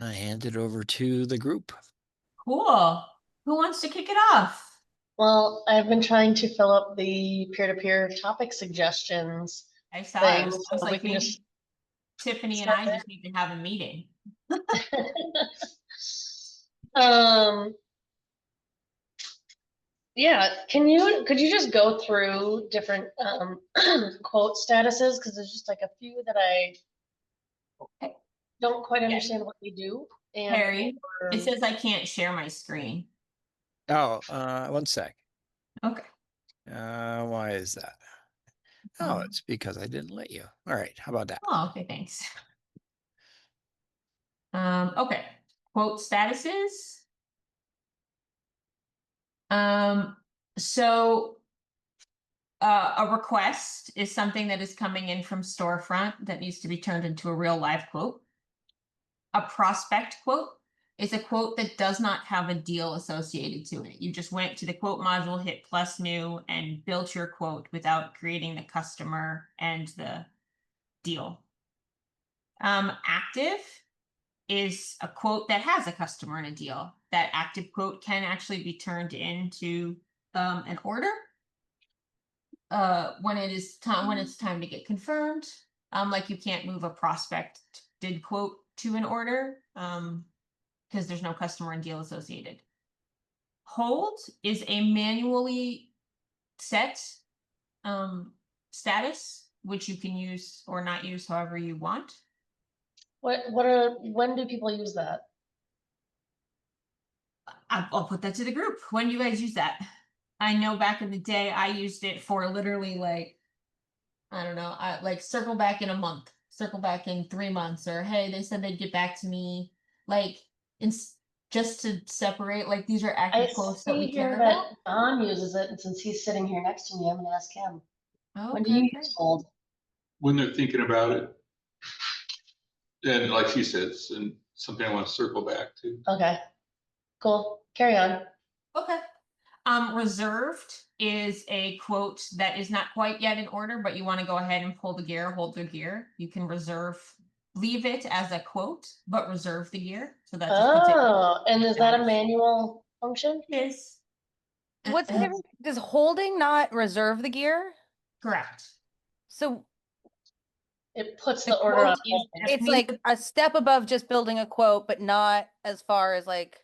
I hand it over to the group. Cool. Who wants to kick it off? Well, I've been trying to fill up the peer-to-peer topic suggestions I saw thing, it. I was so we like, can maybe just Tiffany and start I just need to have a meeting. there. Um, yeah, could you just go through different quote statuses? Because there's just like a few that I don't quite Yeah. understand what they do. And Harry, it says I can't share my screen. Oh, one sec. Okay. Why is that? Oh, it's because I didn't let you. All right, how about that? Oh, okay, thanks. Okay. Quote statuses. Um, so a request is something that is coming in from storefront that needs to be turned into a real live quote. A prospect quote is a quote that does not have a deal associated to it. You just went to the quote module, hit plus new, and built your quote without creating the customer and the deal. Active is a quote that has a customer and a deal. That active quote can actually be turned into an order when it's time to get confirmed. Like you can't move a prospect did quote to an order because there's no customer and deal associated. Hold is a manually set status, which you can use or not use however you want. when do people use that? I'll put that to the group. When do you guys use that? I know back in the day, I used it for literally like, I don't know, like circle back in a month, circle back in 3 months, or hey, they said they'd get back to me. Like, just to separate, like these are I active quotes that see we here care about. that Don uses it, and since he's sitting here next to me, I'm gonna ask him. Oh, When do okay, you great. use hold? When they're thinking about it. And like she says, and something I want to circle back to. Okay, cool. Carry on. Okay. Reserved is a quote that is not quite yet in order, but you want to go ahead and pull the gear, hold the gear. You can leave it as a quote, but reserve the gear. So that just puts it Oh, and is that a status. manual function? Is What's the difference? Does holding not reserve the gear? correct. So It puts The the order on quote is hold. it's like a step above just building a quote, but not as far as like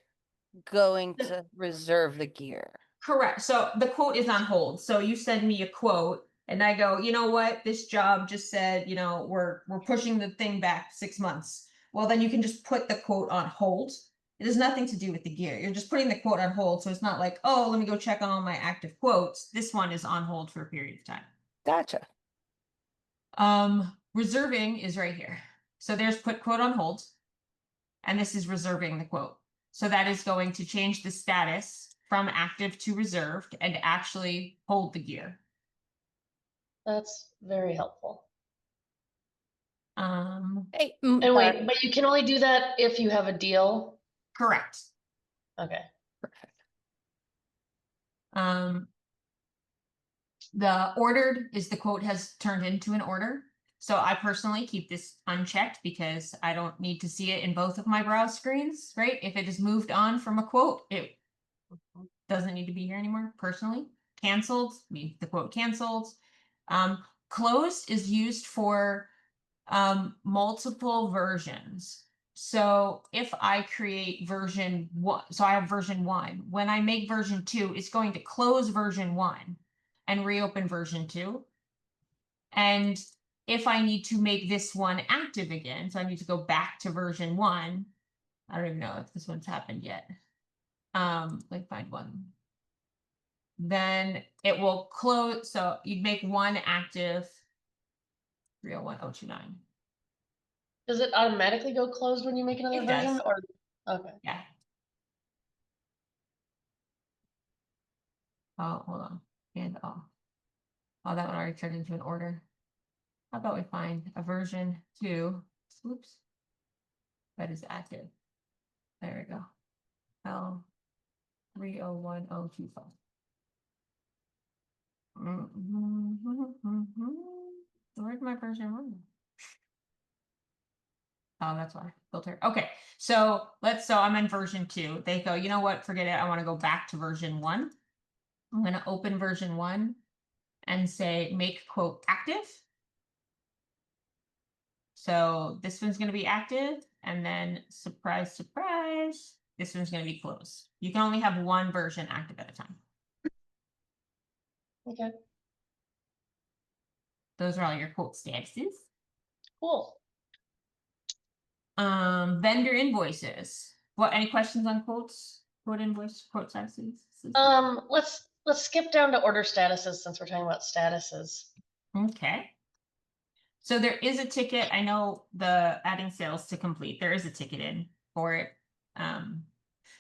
going to reserve the gear. correct. So the quote is on hold. So you send me a quote and I go, you know what? This job just said, we're pushing the thing back 6 months. Well, then you can just put the quote on hold. It has nothing to do with the gear. You're just putting the quote on hold. So it's not like, oh, let me go check on all my active quotes. This one is on hold for a period of time. Gotcha. Reserving is right here. So there's put quote on hold. And this is reserving the quote. So that is going to change the status from active to reserved and actually hold the gear. That's very helpful. Hey, And wait, but you can only do that if you have a deal? Correct. Okay. perfect. The ordered is the quote has turned into an order. So I personally keep this unchecked because I don't need to see it in both of my browse screens, right? If it is moved on from a quote, it doesn't need to be here anymore personally. Canceled, means the quote canceled. Closed is used for multiple versions. So if I create version 1, so I have version 1. When I make version 2, it's going to close version 1 and reopen version 2. And if I need to make this one active again, so I need to go back to version 1. I don't even know if this one's happened yet. Let me find one. Then it will close. So you'd make one active 301029. Does it automatically go closed when you make another It version? does. Or okay. Yeah. Oh, hold on. And oh, that one already turned into an order. How about we find a version 2? Oops. That is active. There we go. L301025. Where's my version 1? Oh, that's why. filter. Okay, so I'm in version 2. They go, you know what, forget it. I want to go back to version 1. I'm going to open version 1 and say make quote active. So this one's going to be active, and then surprise, surprise, this one's going to be closed. You can only have one version active at a time. Okay, Those are all your quote statuses. cool. Vendor invoices. What, any questions on quotes? Quote invoice, quote statuses? Let's skip down to order statuses since we're talking about statuses. Okay. So there is a ticket. I know the adding sales to complete. There is a ticket in for it.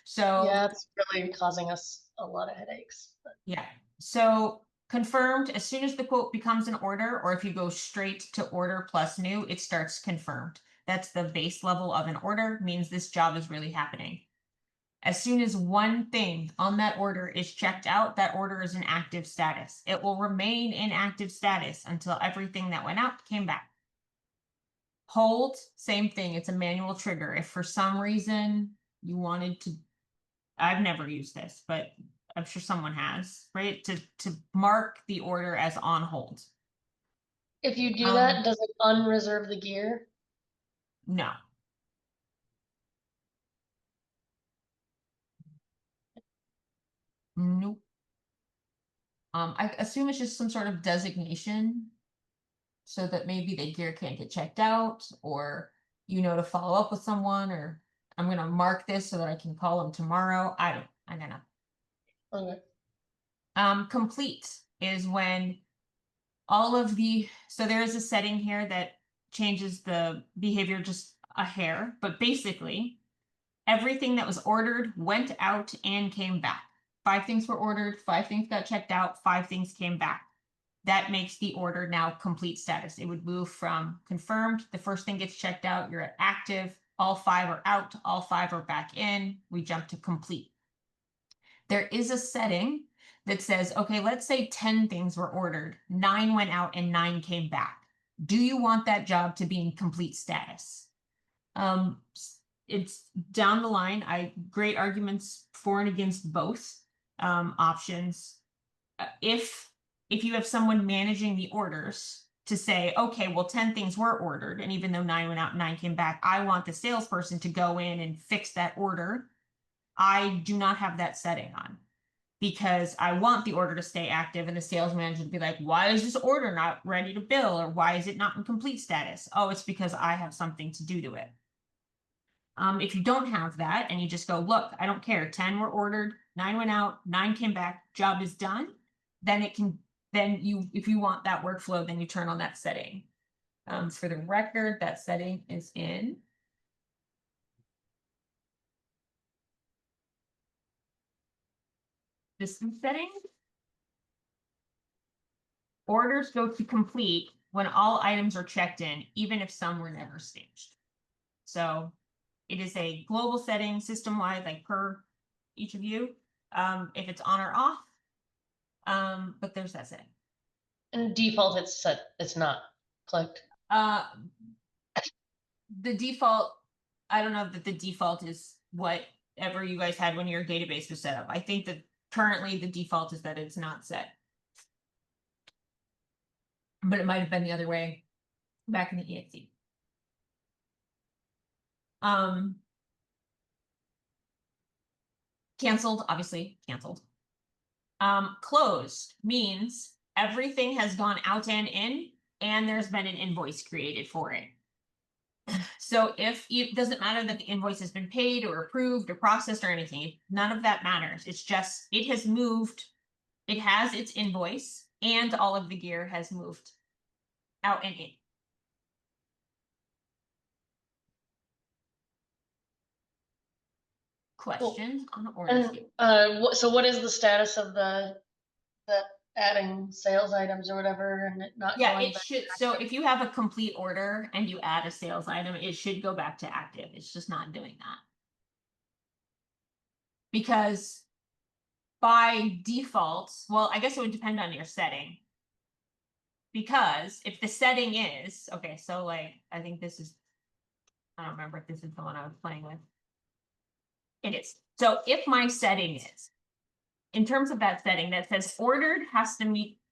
So Yeah, it's really causing us a lot of headaches. But yeah. So confirmed, as soon as the quote becomes an order, or if you go straight to order plus new, it starts confirmed. That's the base level of an order, means this job is really happening. As soon as one thing on that order is checked out, that order is in active status. It will remain in active status until everything that went out came back. Hold, same thing. It's a manual trigger. If for some reason you wanted to, I've never used this, but I'm sure someone has, right? To mark the order as on hold. if you do that, does it unreserve the gear? No. Nope. I assume it's just some sort of designation so that maybe the gear can't get checked out, or to follow up with someone, or I'm gonna mark this so that I can call them tomorrow. I don't know. Okay. Complete is when all of so there is a setting here that changes the behavior just a hair, but basically everything that was ordered went out and came back. 5 things were ordered, 5 things got checked out, 5 things came back. That makes the order now complete status. It would move from confirmed, the first thing gets checked out, you're at active, all 5 are out, all 5 are back in, we jump to complete. There is a setting that says, okay, let's say 10 things were ordered, 9 went out and 9 came back. Do you want that job to be in complete status? It's down the line. Great arguments for and against both options. If you have someone managing the orders to say, okay, well, 10 things were ordered, and even though 9 went out and 9 came back, I want the salesperson to go in and fix that order. I do not have that setting on, because I want the order to stay active, and the sales manager to be like, why is this order not ready to bill? Or why is it not in complete status? Oh, it's because I have something to do to it. If you don't have that and you just go, look, I don't care, 10 were ordered, 9 went out, 9 came back, job is done, then if you want that workflow, then you turn on that setting. For the record, that setting is in system settings. Orders go to complete when all items are checked in, even if some were never staged. So it is a global setting, system-wide, like per each of you, if it's on or off. But there's that setting. And default, it's set. It's not clicked. The default, I don't know that the default is whatever you guys had when your database was set up. I think that currently the default is that it's not set. But it might have been the other way back in the EXE. Canceled, obviously canceled. Closed means everything has gone out and in, and there's been an invoice created for it. So it doesn't matter that the invoice has been paid or approved or processed or anything, none of that matters. It's just, it has moved, it has its invoice, and all of the gear has moved out and in. Questions on the order schedule? And so what is the status of the adding sales items or whatever, and it not Yeah, going it back? should. So if you have a complete order and you add a sales item, it should go back to active. It's just not doing that. Because by default, well, I guess it would depend on your setting. Because if the setting is, okay, so like, I think this is, I don't remember if this is the one I was playing with. It is. So if my setting is, in terms of that setting that says ordered has to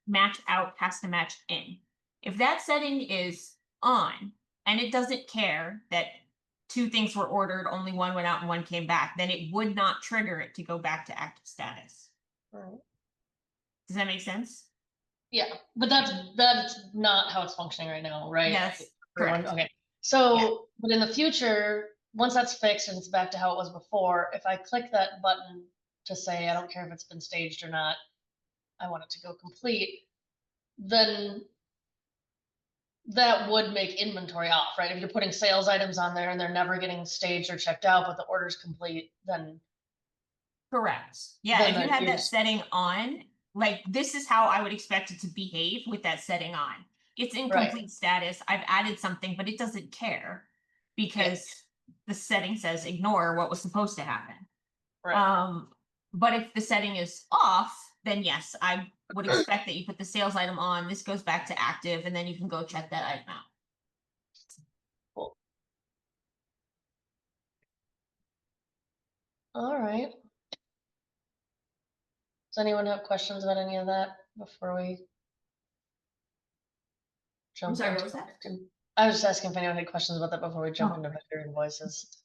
match out, has to match in. If that setting is on and it doesn't care that two things were ordered, only one went out and one came back, then it would not trigger it to go back to active status. Right. Does that make sense? Yeah, but that's not how it's functioning right now, right? Yes, Everyone- correct. Okay, so, but in the future, once that's fixed and it's back to how it was before, if I click that button to say, I don't care if it's been staged or not, I want it to go complete, then that would make inventory off, right? If you're putting sales items on there and they're never getting staged or checked out, but the order's complete, then Correct. Yeah, Then if you that had you're that just- setting on, like this is how I would expect it to behave with that setting on. It's in complete status. I've added something, but it doesn't care because the setting says ignore what was supposed to happen. right, But if the setting is off, then yes, I would expect that you put the sales item on, this goes back to active, and then you can go check that item out. all right. Does anyone have questions about any of that before we jump? I'm sorry, into what was that? I was just asking if anyone had questions about that before we jump Oh. into vendor invoices.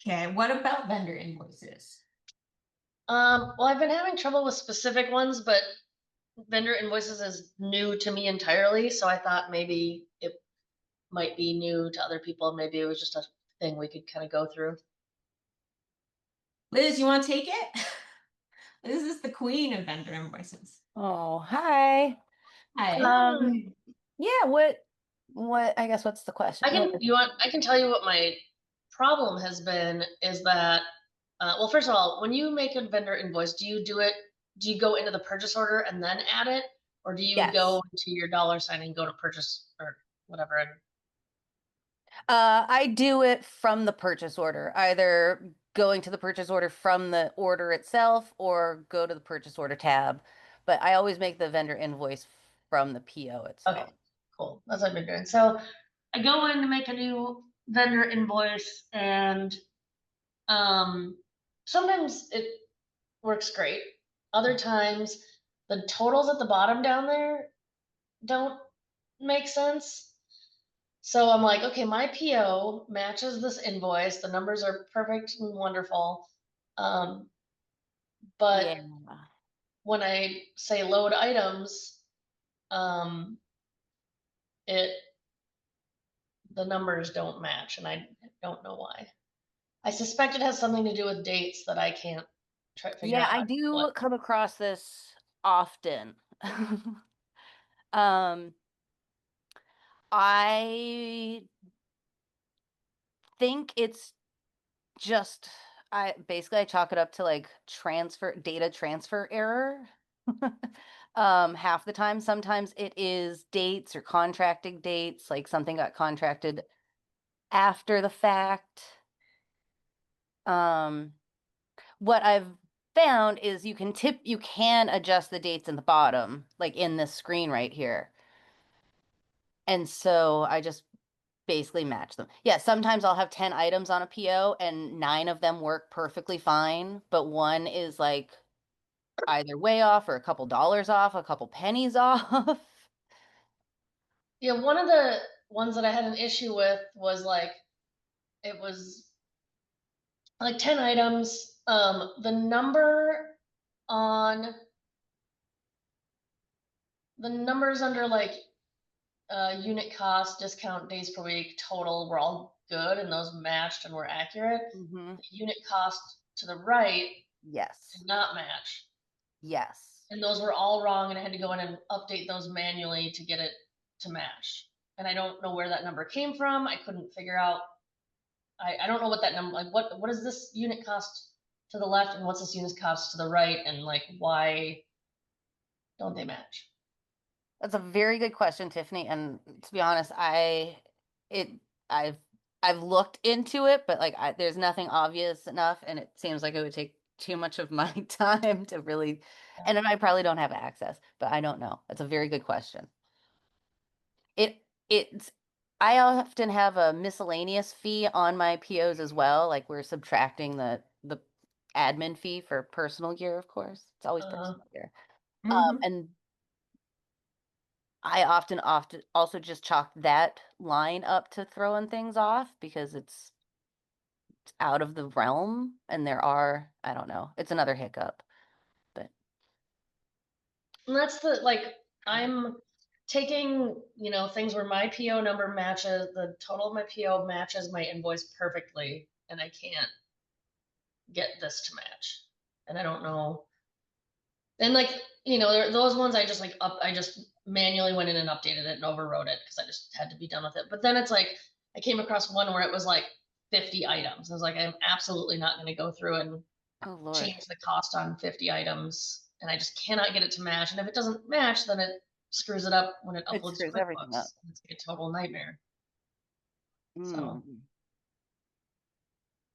Okay, what about vendor invoices? Well, I've been having trouble with specific ones, but vendor invoices is new to me entirely, so I thought maybe it might be new to other people. Maybe it was just a thing we could kind of go through. Liz, you want to take it? Liz is the queen of vendor invoices. Oh, hi. Hi. Yeah, what, I guess what's the question? I can tell you what my problem has been is that, well, first of all, when you make a vendor invoice, do you go into the purchase order and then add it? Or do you Yes. go to your $ and go to purchase or whatever? I do it from the purchase order, either going to the purchase order from the order itself or go to the purchase order tab. But I always make the vendor invoice from the PO itself. Okay, cool. That's what I've been doing. So I go in to make a new vendor invoice and sometimes it works great. Other times the totals at the bottom down there don't make sense. So I'm like, okay, my PO matches this invoice. The numbers are perfect and wonderful. But Yeah. when I say load items, um, the numbers don't match, and I don't know why. I suspect it has something to do with dates that I can't figure Yeah, out. I do come across this often. I think it's just I chalk it up to like data transfer error. Half the time, sometimes it is dates or contracting dates, like something got contracted after the fact. What I've found is you can adjust the dates in the bottom, like in this screen right here. And so I just basically match them. Yeah, sometimes I'll have 10 items on a PO and 9 of them work perfectly fine, but one is like either way off or a couple dollars off, a couple pennies off. Yeah, one of the ones that I had an issue with was like, it was like 10 items. The number on the numbers under like unit cost, discount, days per week, total were all good and those matched and were accurate. Mm-hmm. The unit cost to the right Yes. did not match. Yes. And those were all wrong and I had to go in and update those manually to get it to match. And I don't know where that number came from. I couldn't figure out. I don't know what that number, like what is this unit cost to the left and what's this unit cost to the right and like why don't they match? That's a very good question, Tiffany. And to be honest, I've looked into it, but like there's nothing obvious enough, and it seems like it would take too much of my time to really, and I probably don't have access, but I don't know. That's a very good question. It's I often have a miscellaneous fee on my POs as well. Like we're subtracting the admin fee for personal gear, of course. It's always Uh, personal gear. Mhm. And I often also just chalk that line up to throwing things off because it's out of the realm and there are, I don't know, it's another hiccup. But and that's the, like, I'm taking, things where my PO number matches, the total of my PO matches my invoice perfectly, and I can't get this to match. And I don't know. And like, those ones I just I just manually went in and updated it and overwrote it because I just had to be done with it. But then it's like, I came across one where it was like 50 items. I was like, I'm absolutely not going to go through and oh Lord. change the cost on 50 items. And I just cannot get it to match. And if it doesn't match, then it screws it up when it It uploads to screws everything up. QuickBooks. It's like a total nightmare. So, Mm.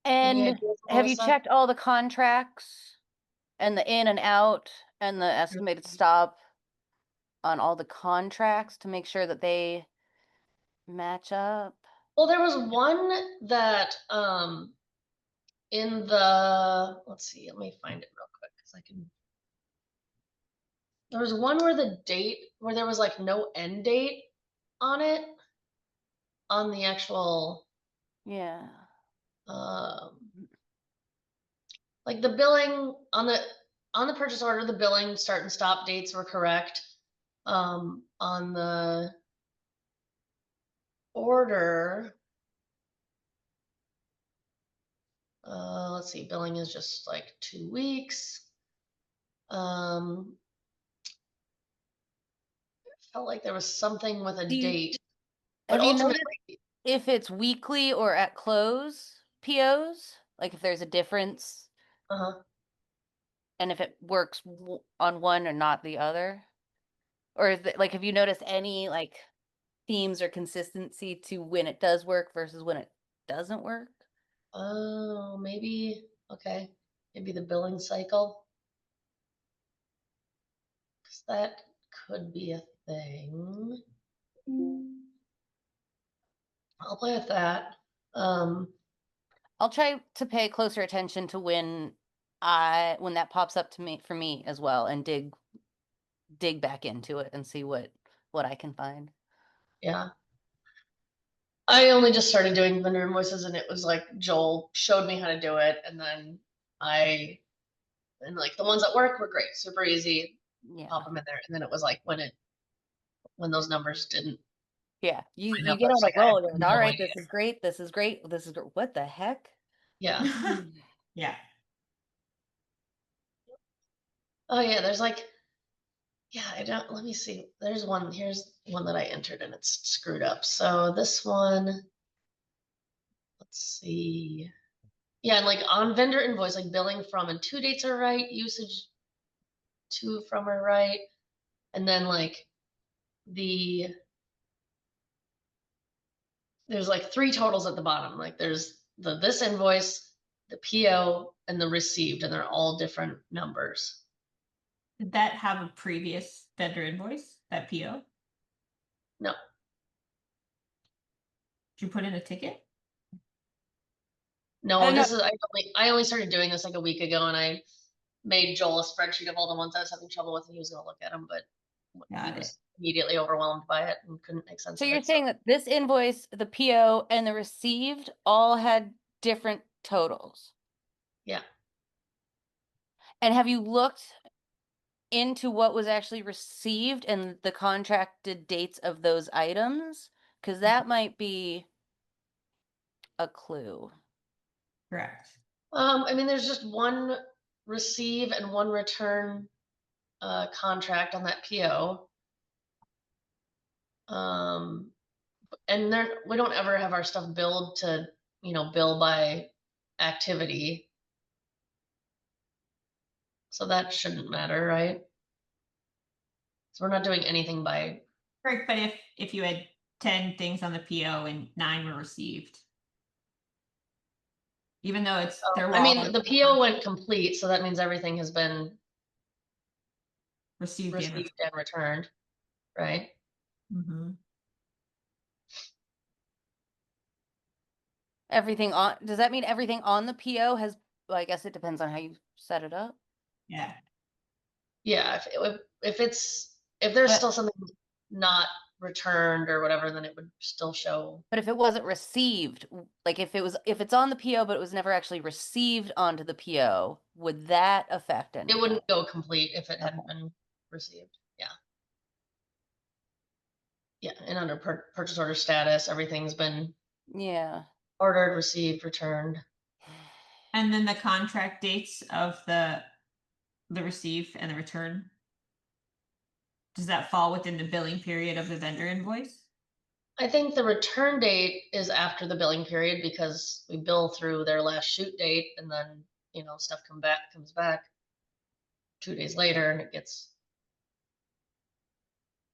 any And ideas, have you Melissa? checked all the contracts and the in and out and the estimated stop on all the contracts to make sure that they match up? Well, there was one that in the, let's see, let me find it real quick because I can. There was one where there was like no end date on it, on the actual, Yeah. um, like the billing on the purchase order, the billing start and stop dates were correct. On the order, let's see, billing is just like 2 weeks. Felt like there was something with a date, but Have you noticed ultimately, if it's weekly or at close POs? Like if there's a difference uh-huh. and if it works on one or not the other? Or is it like, have you noticed any like themes or consistency to when it does work versus when it doesn't work? Oh, maybe, okay. Maybe the billing cycle, because that could be a thing. I'll play with that. I'll try to pay closer attention to when that pops up to me for me as well and dig back into it and see what I can find. Yeah. I only just started doing vendor invoices and it was like Joel showed me how to do it, and then and like the ones that work were great, super easy, Yeah. pop them in there. And then it was like when those numbers didn't Yeah. You line you up, I get was on a like, I roll. have You're like, all no right, idea. this is great. This is great. This is what the heck? Yeah. Yeah. Oh yeah, there's like, yeah, I don't, let me see. Here's one that I entered and it's screwed up. So this one, let's see. Yeah, and like on vendor invoice, like billing from and to dates are right, usage to from are right. And then like there's like three totals at the bottom. Like there's this invoice, the PO, and the received, and they're all different numbers. Did that have a previous vendor invoice, that PO? No, Did you put in a ticket? no, Oh no. I only started doing this like a week ago, and I made Joel a spreadsheet of all the ones I was having trouble with, and he was going to look at them, but he Got it. was immediately overwhelmed by it and couldn't make sense So of you're it. saying that this invoice, the PO, and the received all had different totals. Yeah. And have you looked into what was actually received and the contracted dates of those items? Because that might be a clue. Correct. I mean, there's just one receive and one return contract on that PO. And we don't ever have our stuff billed to, bill by activity. So that shouldn't matter, right? So we're not doing anything by, Correct, but if you had 10 things on the PO and 9 were received, even though they're I all mean, the PO went complete, so that means everything has been received and received and returned, right? mm-hmm. Everything on, does that mean everything on the PO has, well, I guess it depends on how you set it up. Yeah. Yeah, if there's But- still something not returned or whatever, then it would still show. But if it wasn't received, like if it's on the PO, but it was never actually received onto the PO, would that affect anything? It wouldn't go complete if it hadn't been received. Yeah. Yeah, and under purchase order status, everything's been Yeah. ordered, received, returned. And then the contract dates of the receive and the return. Does that fall within the billing period of the vendor invoice? I think the return date is after the billing period because we bill through their last shoot date and then, stuff comes back 2 days later and it gets,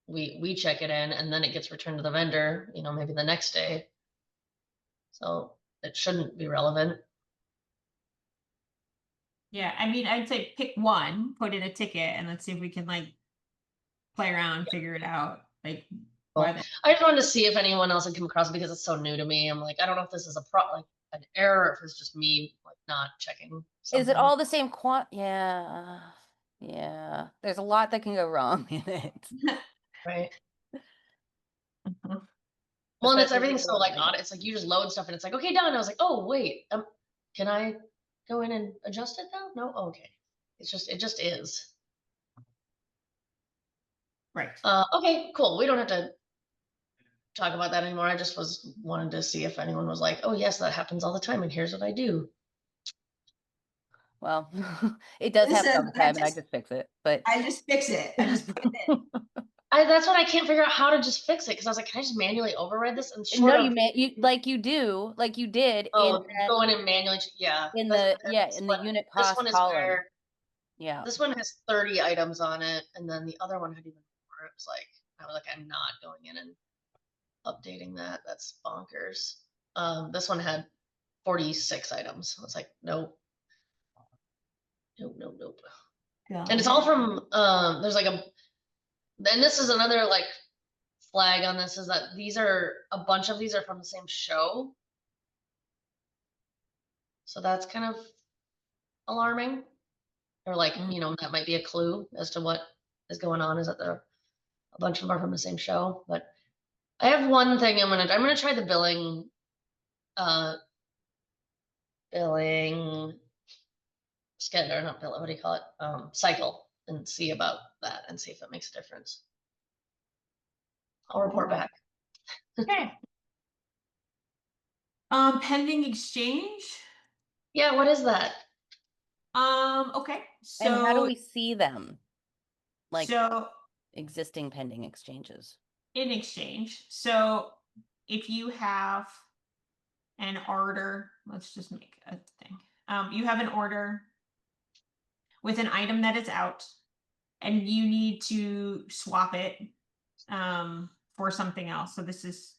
we check it in and then it gets returned to the vendor, maybe the next day. So it shouldn't be relevant. Yeah, I mean, I'd say pick one, put in a ticket, and let's see if we can like play around, figure it out. Like, why Well, I just wanted to see if anyone else had come across it because it's so new to me. I'm like, I don't know if this is like an error, or if it's just me like not checking something. Is it all the same Yeah. Yeah. There's a lot that can go wrong in it. right? Mhm. Well, and it's Especially everything's with so like the- odd. It's like you just load stuff and it's like, okay, done. I was like, oh wait, can I go in and adjust it now? No, okay. It just is. Right. Okay, cool. We don't have to talk about that anymore. I just wanted to see if anyone was like, oh yes, that happens all the time, and here's what I do. Well, it does happen all the Listen, I time, and I just- just fix it. But I just fix it. I just put it in. That's what I can't figure out how to just fix it because I was like, can I just manually override this? And short no, of, you like you did oh, go in and manually, yeah. in This the one- unit This cost one is column. where Yeah. this one has 30 items on it, and then the other one had even more. It was like, I was like, I'm not going in and updating that. That's bonkers. This one had 46 items. I was like, nope. Nope. And it's all from there's like and this is another like flag on this is that a bunch of these are from the same show. So that's kind of alarming. Or like, that might be a clue as to what is going on, is that a bunch of them are from the same show. But I have one thing I'm gonna try the billing schedule, or not billing, what do you call it? Cycle, and see about that and see if it makes a difference. I'll report back. Okay. Pending exchange. Yeah, what is that? Okay. So And how do we see them? Like so existing pending exchanges. in exchange. So if you have an order, let's just make a thing. You have an order with an item that is out, and you need to swap it for something else. So this is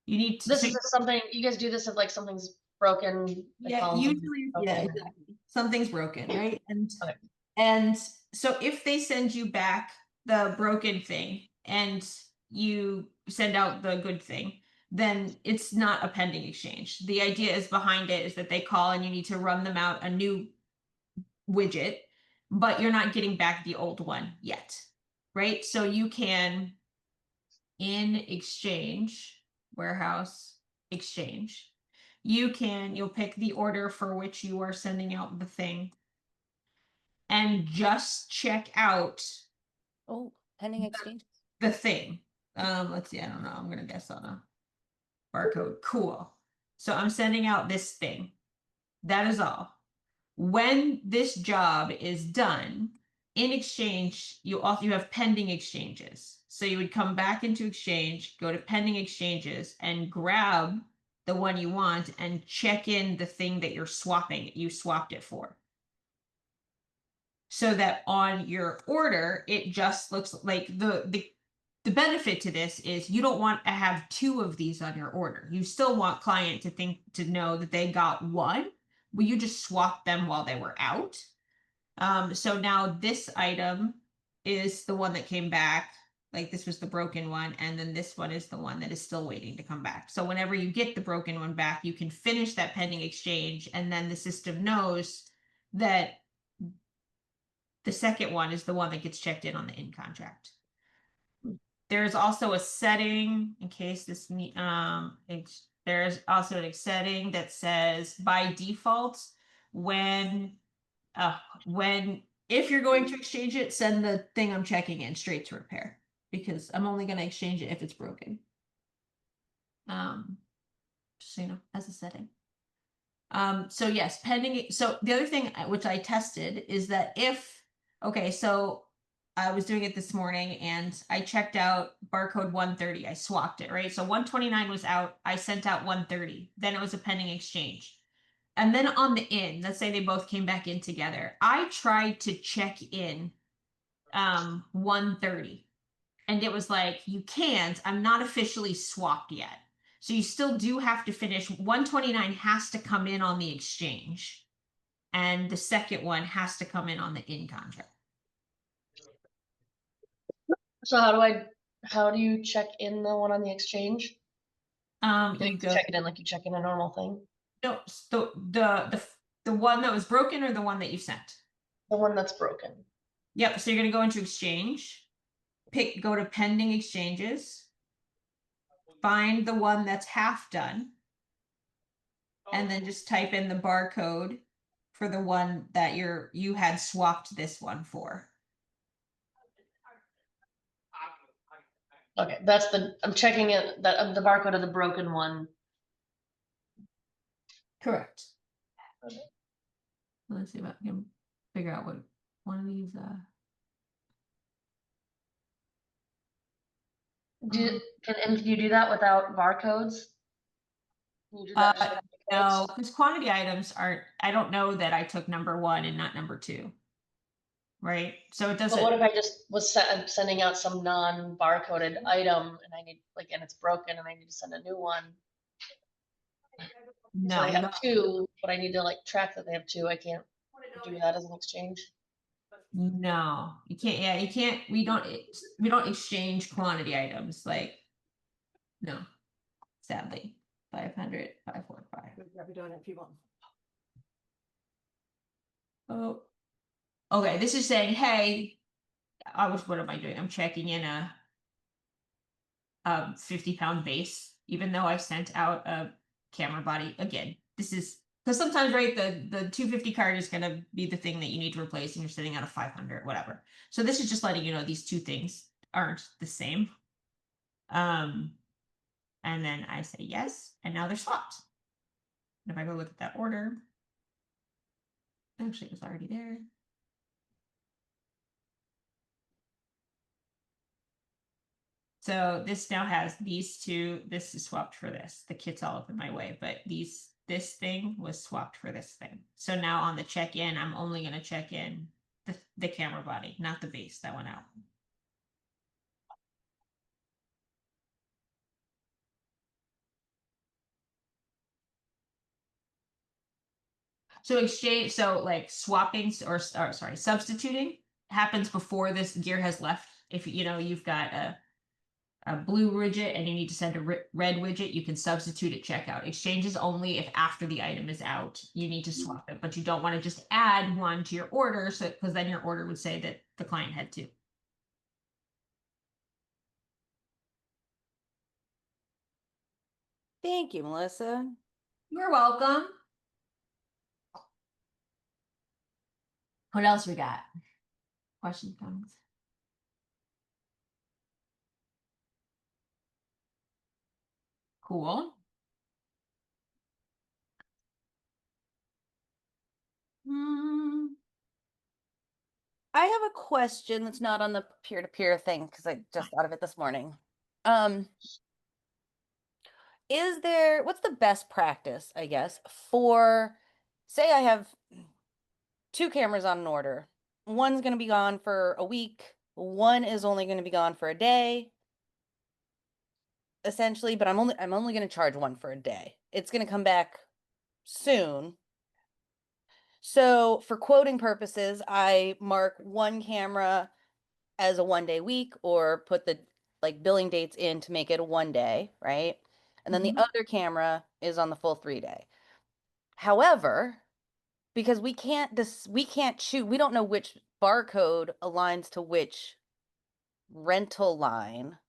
you need to. This so is something you guys do. This if like something's broken. it Yeah, calls them. usually, Okay. yeah, exactly. Something's broken, right? Okay. And so if they send you back the broken thing and you send out the good thing, then it's not a pending exchange. The idea is behind it is that they call and you need to run them out a new widget, but you're not getting back the old one yet, right? So you can, in exchange, warehouse exchange, you'll pick the order for which you are sending out the thing and just check out Oh, pending exchanges. the thing. Let's see, I don't know. I'm gonna guess on a barcode. Cool. So I'm sending out this thing. That is all. When this job is done, in exchange, you have pending exchanges. So you would come back into exchange, go to pending exchanges, and grab the one you want and check in the thing that you swapped it for. So that on your order, it just looks like the benefit to this is you don't want to have two of these on your order. You still want client to know that they got one, but you just swap them while they were out. So now this item is the one that came back. like this was the broken one, and then this one is the one that is still waiting to come back. So whenever you get the broken one back, you can finish that pending exchange, and then the system knows that the second one is the one that gets checked in on the in contract. There's also a setting in case this there's also a setting that says by default when if you're going to exchange it, send the thing I'm checking in straight to repair, because I'm only going to exchange it if it's broken. Just so you know, as a setting. So yes, pending. So the other thing which I tested is that okay, so I was doing it this morning and I checked out barcode 130. I swapped it, right? So 129 was out. I sent out 130. Then it was a pending exchange. And then on the in, let's say they both came back in together. I tried to check in 130. And it was like, you can't, I'm not officially swapped yet. So you still do have to finish. 129 has to come in on the exchange. And the second one has to come in on the in contract. So how do you check in the one on the exchange? You go, Check it in like you check in a normal thing. no, so the one that was broken or the one that you sent? The one that's broken. Yep. So you're going to go into exchange, go to pending exchanges, find the one that's half done, and then just type in the barcode for the one that you had swapped this one for. Okay, I'm checking it, the barcode of the broken one. Correct. Let's see if I can figure out what one of these Can you do that without barcodes? Can you do that just with no, barcodes? because quantity items aren't, I don't know that I took number 1 and not number 2. Right? So it doesn't. But what if I just was sending out some non-barcoded item and I need and it's broken and I need to send a new one? No, So I have 2, but I need to track that they have 2. I can't do that as an exchange. no, you can't. Yeah, you can't. We don't exchange quantity items. No, sadly. 500, 545. We're doing it if you want. Oh, okay. This is saying, hey, what am I doing? I'm checking in a 50-pound base, even though I sent out a camera body. Again, this is because sometimes, right, the 250 card is going to be the thing that you need to replace and you're sitting out a 500, whatever. So this is just letting you know these two things aren't the same. And then I say yes, and now they're swapped. And if I go look at that order, actually it was already there. So this now has these two. This is swapped for this. The kit's all up in my way, but this thing was swapped for this thing. So now on the check-in, I'm only going to check in the camera body, not the base that went out. So exchange, so swapping or sorry, substituting happens before this gear has left. If you've got a blue widget and you need to send a red widget, you can substitute at checkout. Exchanges only if after the item is out, you need to swap it, but you don't want to just add one to your order, because then your order would say that the client had 2. Thank you, Melissa. You're welcome. What else we got? Questions, comments? Cool. I have a question that's not on the peer-to-peer thing because I just thought of it this morning. What's the best practice, I guess, for, say I have 2 cameras on an order. One's going to be gone for a week. One is only going to be gone for a day, essentially, but I'm only going to charge one for a day. It's going to come back soon. So for quoting purposes, I mark one camera as a 1-day week or put the like billing dates in to make it a 1-day, right? And then the Mhm. other camera is on the full 3-day. However, because we can't choose, we don't know which barcode aligns to which rental line.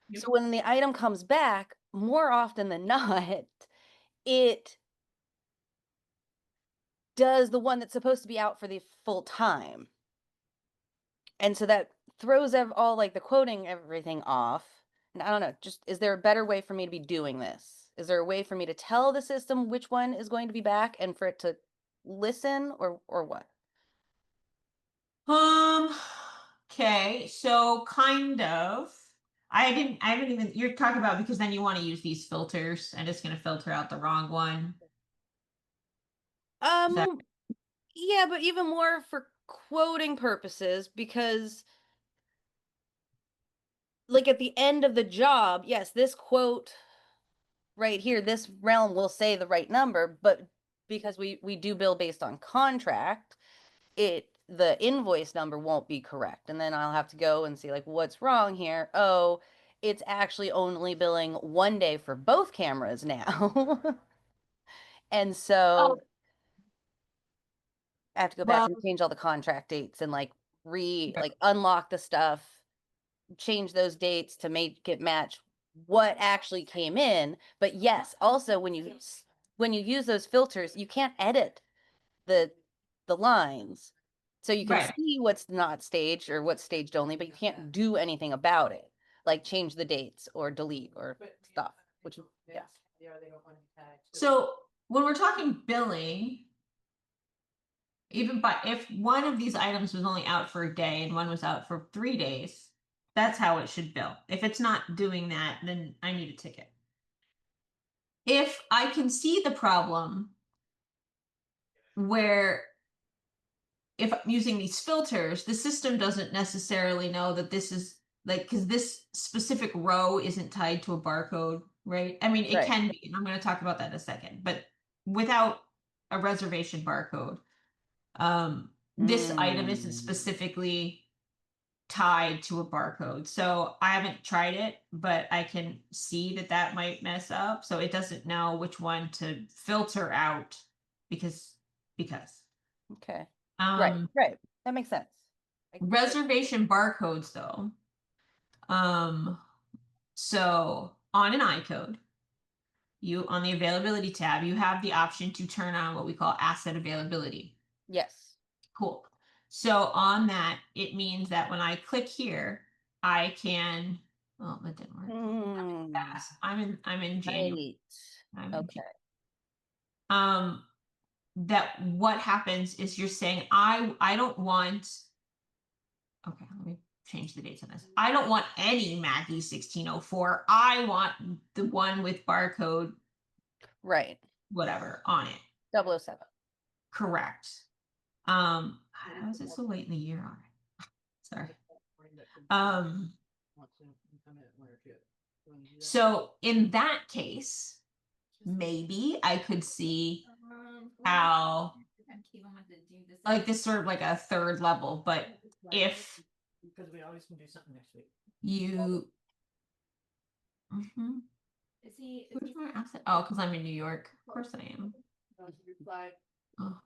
Yep. So when the item comes back, more often than not, it does the one that's supposed to be out for the full time. And so that throws all like the quoting everything off. And I don't know, just is there a better way for me to be doing this? Is there a way for me to tell the system which one is going to be back and for it to listen or what? Okay, so kind of. I haven't even, you're talking about because then you want to use these filters and it's going to filter out the wrong one. Is that Um, yeah, but even more for quoting purposes because like at the end of the job, yes, this quote right here, this realm will say the right number, but because we do bill based on contract, the invoice number won't be correct. And then I'll have to go and see like what's wrong here. Oh, it's actually only billing 1 day for both cameras now. And Oh, so I have to go back well, and change all the contract dates and like right. like unlock the stuff, change those dates to make it match what actually came in. But yes, also when you use those filters, you can't edit the lines. So you can Right. see what's not staged or what's staged only, but you can't do anything about it, like change the dates or delete or stuff, which yeah. So when we're talking billing, even by if one of these items was only out for a day and one was out for 3 days, that's how it should bill. If it's not doing that, then I need a ticket. If I can see the problem where if I'm using these filters, the system doesn't necessarily know that this is like because this specific row isn't tied to a barcode, right? I mean, it Right. can be, and I'm going to talk about that in a second, but without a reservation barcode, this item isn't Mm. specifically tied to a barcode. So I haven't tried it, but I can see that that might mess up. So it doesn't know which one to filter out because because Okay. Right. um Right. That makes sense. reservation barcodes though. Um so on an iCode, you on the availability tab, you have the option to turn on what we call asset availability. Yes. Cool. So on that, it means that when I click here, I can, oh, that didn't work. Fast. I'm in January. Right. I'm in Okay. um that what happens is you're saying I don't want, okay, let me change the dates on this. I don't want any Mackie 1604. I want the one with barcode Right. whatever on it. 007. Correct. How is it so late in the year on it? Sorry. So in that case, maybe I could see how like this sort of like a third level, but if you Mhm. Who's my asset? Oh, because I'm in New York. Of course I am. Oh,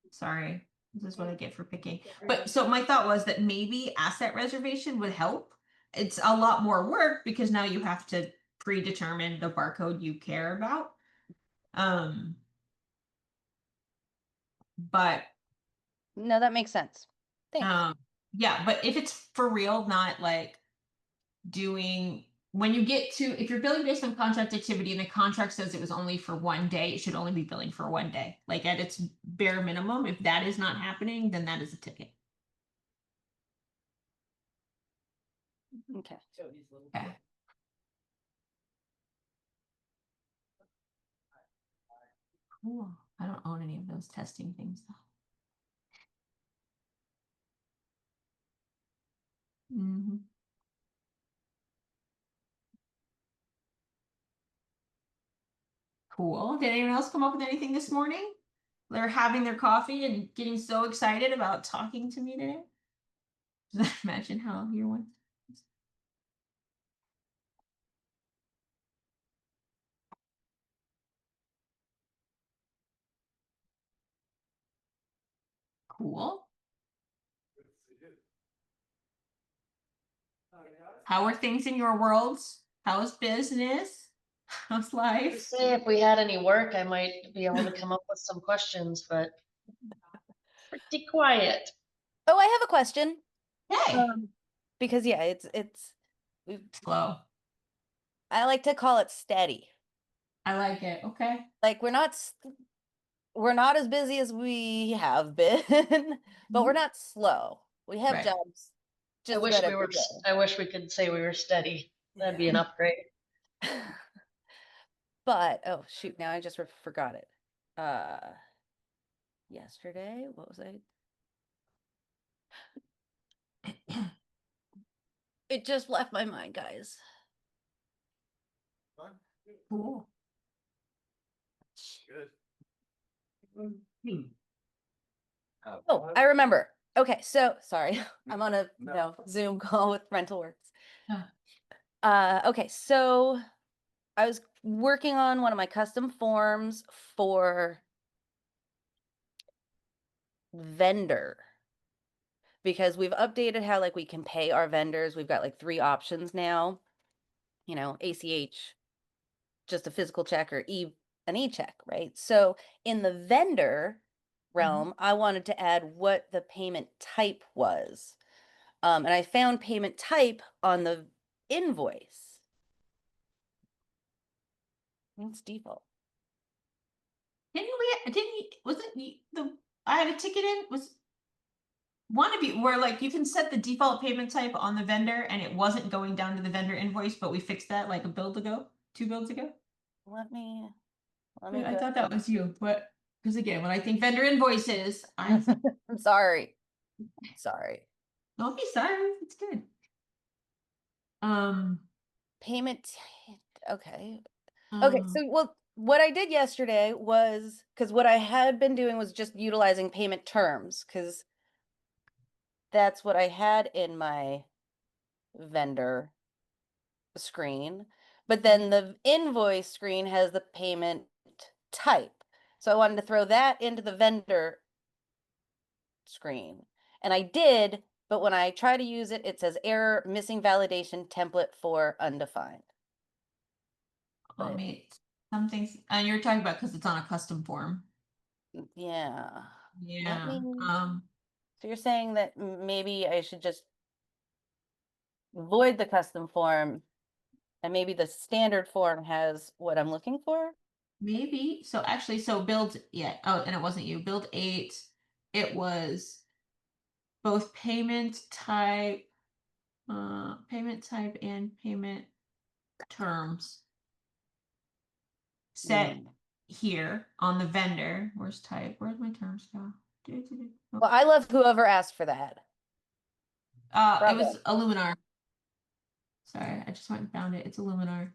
sorry. This is what I get for picking. But so my thought was that maybe asset reservation would help. It's a lot more work because now you have to predetermine the barcode you care about. But No, that makes sense. Thanks. yeah, but if it's for real, not like doing when you get to if you're billing based on contract activity and the contract says it was only for 1 day, it should only be billing for 1 day. Like at its bare minimum, if that is not happening, then that is a ticket. Okay. Okay. Cool. I don't own any of those testing things though. Cool. Did anyone else come up with anything this morning? They're having their coffee and getting so excited about talking to me today. Does that imagine how your one? Cool. How are things in your worlds? How's business? How's I life? say if we had any work, I might be able to come up with some questions, but pretty quiet. Oh, I have a question. Hey, Because yeah, it's slow. I like to call it steady. I like it. Okay. Like we're not as busy as we have been, but we're not slow. We have Right. jobs I just wish about we were, every day. I wish we could say we were steady. That'd be an upgrade. But oh shoot, now I just forgot it. Yesterday, what was I? It just left my mind, guys. Cool. Oh, I remember. Okay, so sorry. I'm on a Zoom call with Rental Works. Okay, so I was working on one of my custom forms for vendor because we've updated how like we can pay our vendors. We've got like 3 options now. You know, ACH, just a physical check, or an e-check, right? So in the vendor realm, I wanted to add what the payment type was. And I found payment type on the invoice. It's default. Wasn't I had a ticket in, was one of you where like you can set the default payment type on the vendor and it wasn't going down to the vendor invoice, but we fixed that like a build ago, 2 builds ago. Let me I go. thought that was you, but because again, when I think vendor invoices, I'm I'm sorry. Sorry. don't be sorry. It's good. Um, Payment. Okay. Okay. So, well, what I did yesterday was because what I had been doing was just utilizing payment terms because that's what I had in my vendor screen. But then the invoice screen has the payment type. So I wanted to throw that into the vendor screen. And I did, but when I try to use it, it says error, missing validation template for undefined. But some things, and you're talking about because it's on a custom form. yeah. Yeah. So you're saying that maybe I should just void the custom form and maybe the standard form has what I'm looking for? Maybe. So actually, build, yeah. Oh, and it wasn't you. Build 8. It was both payment type and payment terms set here on the vendor. Where's type? Where'd my terms go? Well, I love whoever asked for that. It was Illuminar. Sorry, I just went and found it. It's Illuminar.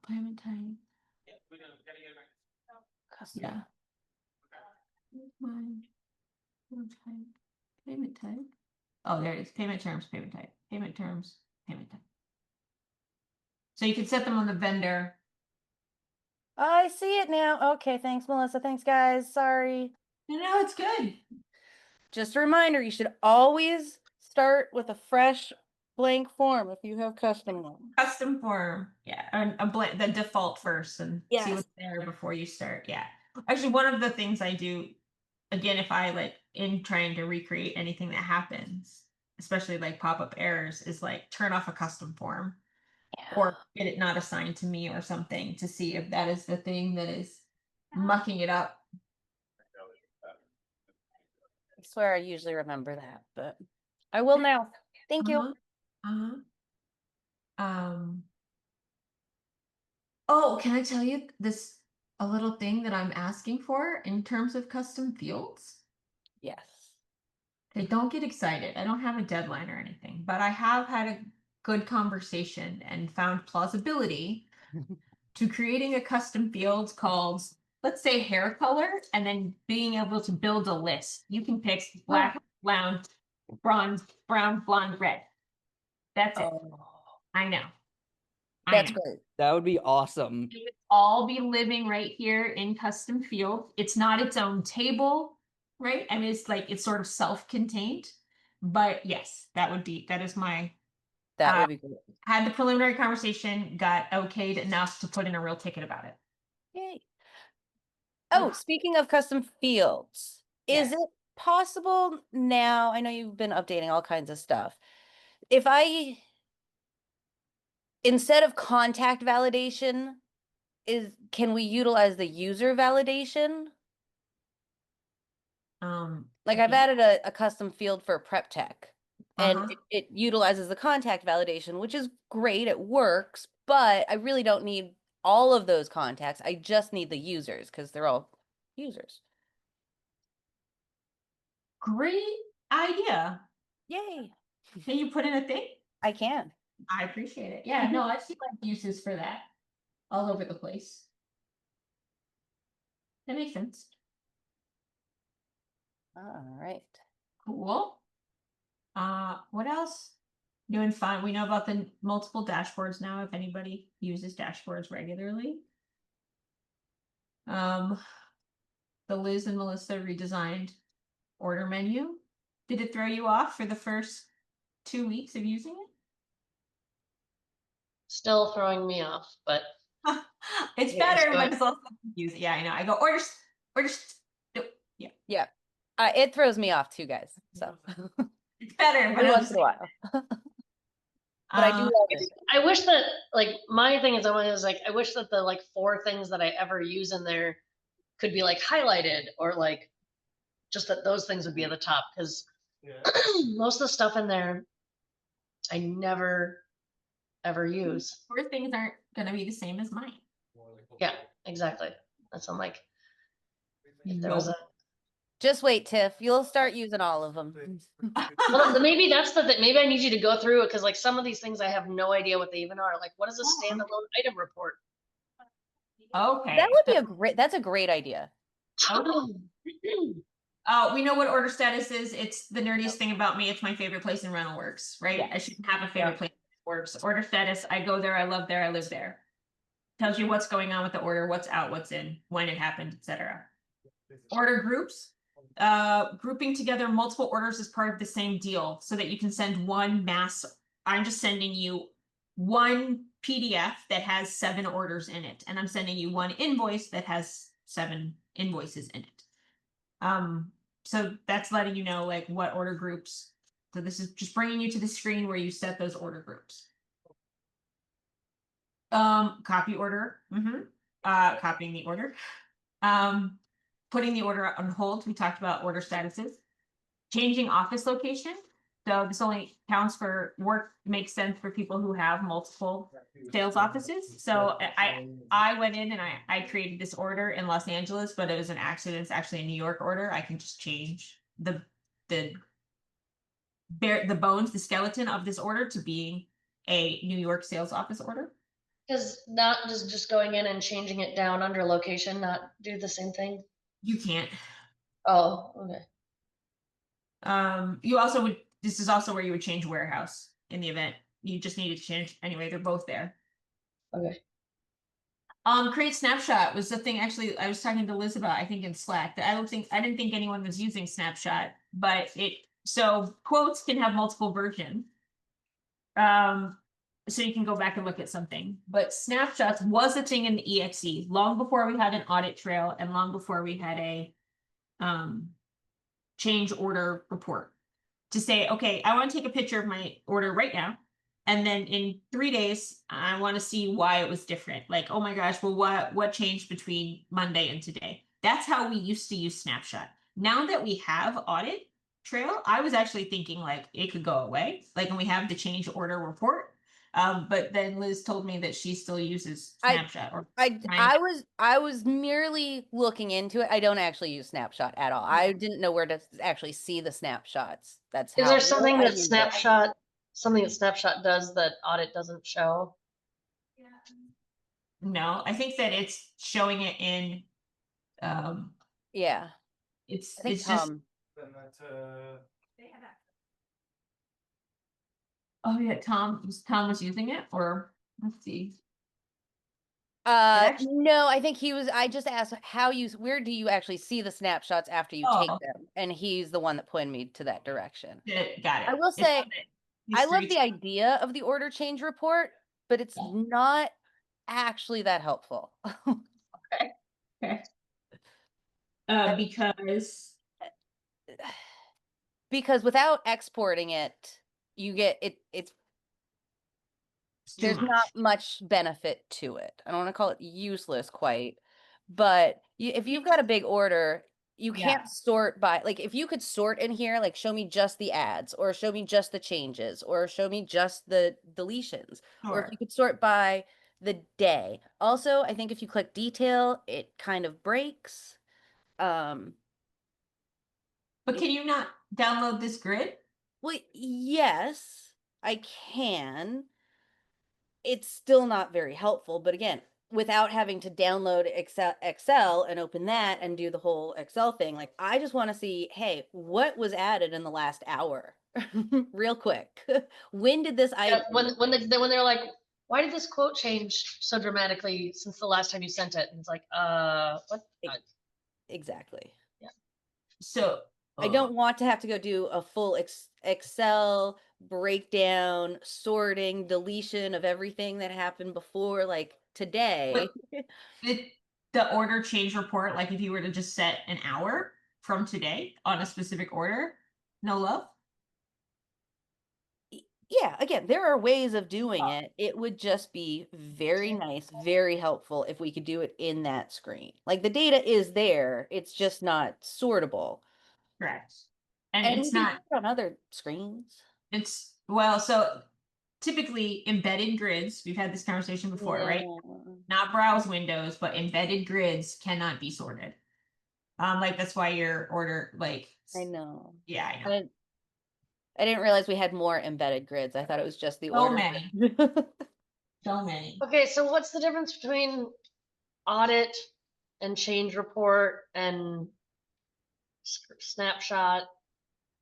Payment type. Custom. Yeah. Payment type. Oh, there it is. Payment terms, payment type. Payment terms, payment type. So you can set them on the vendor. I see it now. Okay, thanks, Melissa. Thanks, guys. Sorry. No, it's good. Just a reminder, you should always start with a fresh blank form if you have custom one. Custom form. Yeah. And the default first and see Yes. what's there before you start. Yeah. Actually, one of the things I do, again, if I like in trying to recreate anything that happens, especially like pop-up errors, is like turn off a custom form or get it not assigned to me or something to see if that is the thing that is mucking it up. I swear I usually remember that, but I will now. Thank you. Oh, can I tell you this a little thing that I'm asking for in terms of custom fields? Yes. Okay, don't get excited. I don't have a deadline or anything, but I have had a good conversation and found plausibility to creating a custom field called let's say hair color, and then being able to build a list. You can pick black, brown, bronze, brown, blonde, red. That's it. Oh, I know. That's great. that would be awesome. It would all be living right here in custom field. It's not its own table, right? I mean, it's like it's sort of self-contained. But yes, that is my That would be great. had the preliminary conversation, got okayed enough to put in a real ticket about it. Yay. Oh, speaking of custom fields, is Yes. it possible now? I know you've been updating all kinds of stuff. If instead of contact validation, can we utilize the user validation? Like I've yeah. added a custom field for prep tech, and Uh-huh. it utilizes the contact validation, which is great. It works, but I really don't need all of those contacts. I just need the users because they're all users. Great idea. Yay. Can you put in a thing? I can. I appreciate it. Yeah, no, I see like uses for that all over the place. That makes sense. All right. Cool. What else? Doing fine. We know about the multiple dashboards now, if anybody uses dashboards regularly. The Liz and Melissa redesigned order menu. Did it throw you off for the first 2 weeks of using it? Still throwing me off, but It's Yeah, better, so but it's also confusing. Yeah, I know. I go orders. Yeah, Yeah. It throws me off too, guys. So it's better, but every I'm once just in a while. But I do love it. I wish that like my thing is always like I wish that the like 4 things that I ever use in there could be like highlighted or like just that those things would be at the top because most of the stuff in there I never ever use. Your things aren't gonna be the same as mine. Yeah, exactly. That's I'm like if there was a Just wait, Tiff. You'll start using all of them. well, maybe that's the thing. Maybe I need you to go through it because like some of these things I have no idea what they even are. Like what is a standalone item report? Okay. That would be that's a great idea. We know what order status is. It's the nerdiest thing about me. It's my favorite place in rental works, right? Yeah. I shouldn't have a favorite place in works. Order status, I go there, I love there, I live there. Tells you what's going on with the order, what's out, what's in, when it happened, etc. Order groups. Grouping together multiple orders as part of the same deal so that you can send one mass. I'm just sending you one PDF that has 7 orders in it, and I'm sending you one invoice that has 7 invoices in it. So that's letting you know like what order groups. So this is just bringing you to the screen where you set those order groups. Copy order. Copying the order. Putting the order on hold. We talked about order statuses. Changing office location. So this only counts for work, makes sense for people who have multiple sales offices. So I went in and I created this order in Los Angeles, but it was an accident. It's actually a New York order. I can just change the bones, the skeleton of this order to being a New York sales office order. Because not just going in and changing it down under location, not do the same thing. You can't. Oh, okay. You also would. This is also where you would change warehouse in the event you just needed to change. Anyway, they're both there. Okay. Create snapshot was the thing. Actually, I was talking to Liz about. I think in Slack that I didn't think anyone was using snapshot, but so quotes can have multiple versions. So you can go back and look at something, but snapshots was a thing in the EXE long before we had an audit trail and long before we had a change order report to say, okay, I want to take a picture of my order right now. And then in 3 days, I want to see why it was different. Like, oh my gosh, well, what changed between Monday and today? That's how we used to use snapshot. Now that we have audit trail, I was actually thinking like it could go away. Like when we have the change order report. But then Liz told me that she still uses snapshot. I was merely looking into it. I don't actually use snapshot at all. I didn't know where to actually see the snapshots. Is there something that snapshot does that audit doesn't show? No, I think that it's showing it in Yeah, It's I think it's just Tom. Then that's oh yeah, Tom was using it, or let's see. actually- No, I think I just asked where do you actually see the snapshots after you take Oh. them? And he's the one that pointed me to that direction. Got it. I will It's say, on the I love history the idea of the order change report, but it's Yeah. not actually that helpful. Okay. Okay. Because without exporting it, you get it's It's too there's much. not much benefit to it. I don't want to call it useless quite, but if you've got a big order, you Yeah. can't sort by, like, if you could sort in here, like show me just the ads, or show me just the changes, or show me just the deletions, or if Sure. you could sort by the day. Also, I think if you click detail, it kind of breaks. But can you not download this grid? Well, yes, I can. It's still not very helpful, but again, without having to download Excel and open that and do the whole Excel thing, like, I just want to see, hey, what was added in the last hour? Real quick. When did this Yeah, item? when they're like, why did this quote change so dramatically since the last time you sent it? And it's like, what? Exactly. So I don't want to have to go do a full Excel breakdown, sorting, deletion of everything that happened before, like today. the order change report, like if you were to just set an hour from today on a specific order, no love. Yeah, again, there are ways of doing it. It would just be very nice, very helpful if we could do it in that screen. Like, the data is there, it's just not sortable. Correct. And And it's we can not, do it on other screens. it's, well, so typically embedded grids, we've had this conversation before, right? Yeah. Not browse windows, but embedded grids cannot be sorted. Like that's why your order, like, I know. yeah, I I know. didn't realize we had more embedded grids. I thought it was just the So order. many. So many. Okay, so what's the difference between audit and change report and snapshot?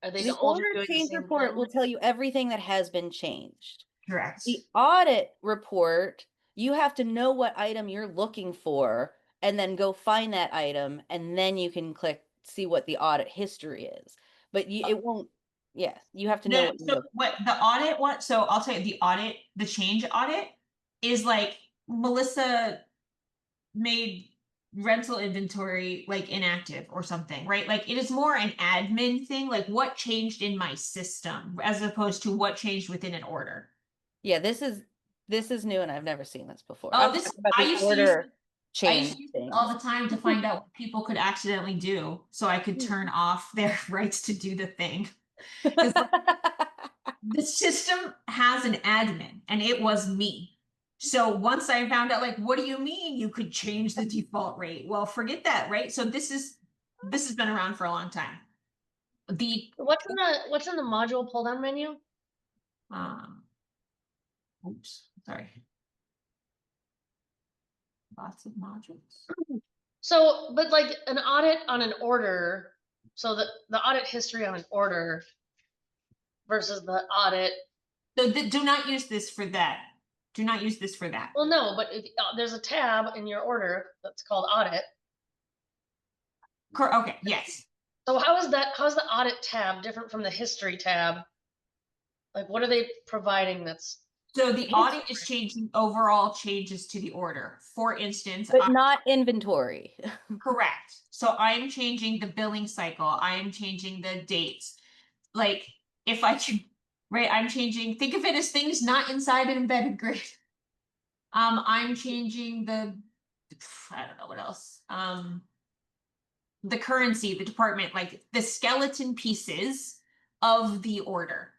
Are they The all just order doing the change same report will thing? tell you everything that has been changed. Correct. The audit report, you have to know what item you're looking for and then go find that item, and then you can click see what the audit history is. But it won't, yeah, you have to know No, what you're so looking what the audit what so I'll tell you the audit, the change audit is like Melissa made rental inventory like inactive or something, right? Like it is more an admin thing, like what changed in my system as opposed to what changed within an order. Yeah, this is new and I've never seen this before. Oh, I'm this talking about I the used to use order I change used to use it things. all the time to find out what people could accidentally do so I could turn off their rights to do the thing. The system has an admin and it was me. So once I found out, like, what do you mean you could change the default rate? Well, forget that, right? So this has been around for a long time. What's in the module pull down menu? Oops, sorry. Lots of modules. So, but like an audit on an order, so the audit history on an order versus the audit. So do not use this for that. Do not use this for that. Well, no, but there's a tab in your order that's called audit. Okay, yes. So how's the audit tab different from the history tab? Like, what are they providing that's? So the audit is changing overall changes to the order. For instance, But not inventory. correct. So I'm changing the billing cycle. I am changing the dates. Like if I could, right, I'm changing, think of it as things not inside an embedded grid. I'm changing I don't know what else. The currency, the department, like the skeleton pieces of the order.